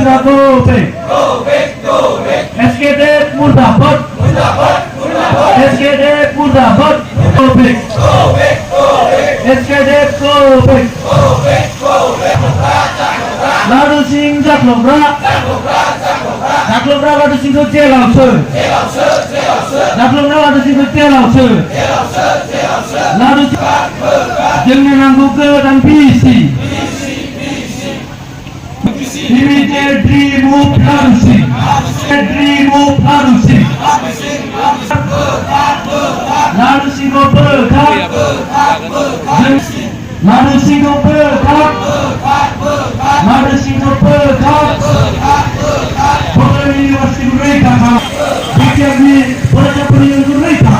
Misra go big. SKD Murdabad. SKD Murdabad. Go big. SKD go big. Ladu Singh Jaklobra. Jaklobra Ladu Singh ko jail आउँछ. Jaklobra Ladu Singh ko jail आउँछ. Ladu जोंनो नांगौ गोदान बिसि. Immediate dream of Larusi. Dream of Larusi. Larusi go berkah. Larusi go berkah. Larusi go berkah. Pokoknya universiti mereka. Bikin pelajar mereka.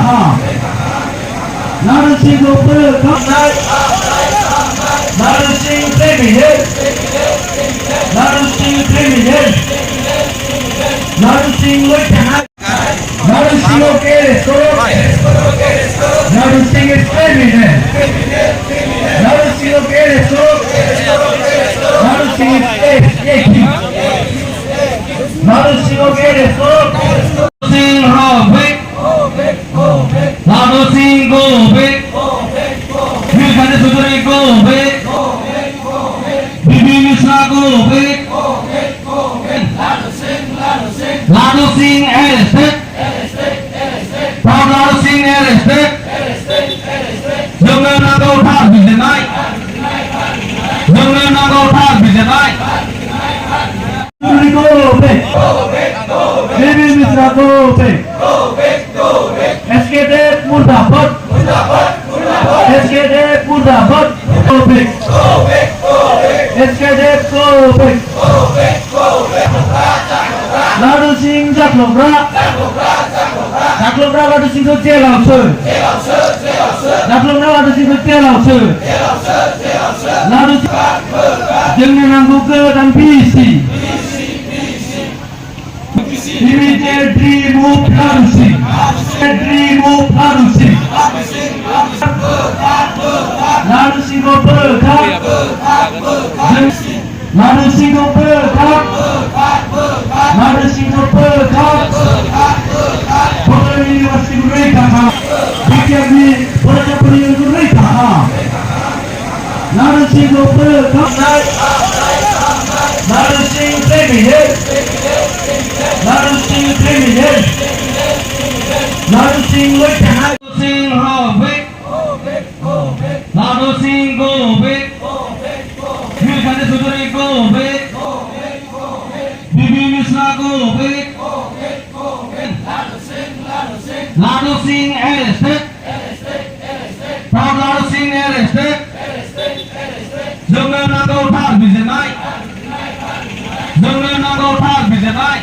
Larusi go berkah. Larusi premier. Larusi premier. Larusi wajah. Larusi oke. Larusi premier. Larusi oke. Larusi eki. Larusi oke. Sing robek. Larusi gobek. Milkane sudure gobek. Bibi Misra gobek. Ladu Singh arrested. Ladu Singh arrested. Jangan nak utar bijanai. Jangan nak utar bijanai. Gobek. Bibi Misra gobek. SKD Murdabad. SKD Murdabad. Gobek. SKD gobek. Ladu Singh Jaklobra. Jaklobra Ladu Singh ko jail आउँछ. Jaklobra Ladu Singh ko jail आउँछ. Ladu जोंनो नांगौ गोदान बिसि. Immediate dream of Larusi. Dream of Larusi. Larusi go berkah. Larusi go berkah. Larusi go berkah. Pokoknya universiti mereka. Bikin pelajar mereka. Larusi go berkah. Larusi premier. Larusi premier. Larusi wajah. Sing robek. Larusi gobek. Milkane sudure gobek. Bibi Misra gobek. Ladu Singh arrested. Ladu Singh arrested. Jangan nak utar bijanai. Jangan nak utar bijanai.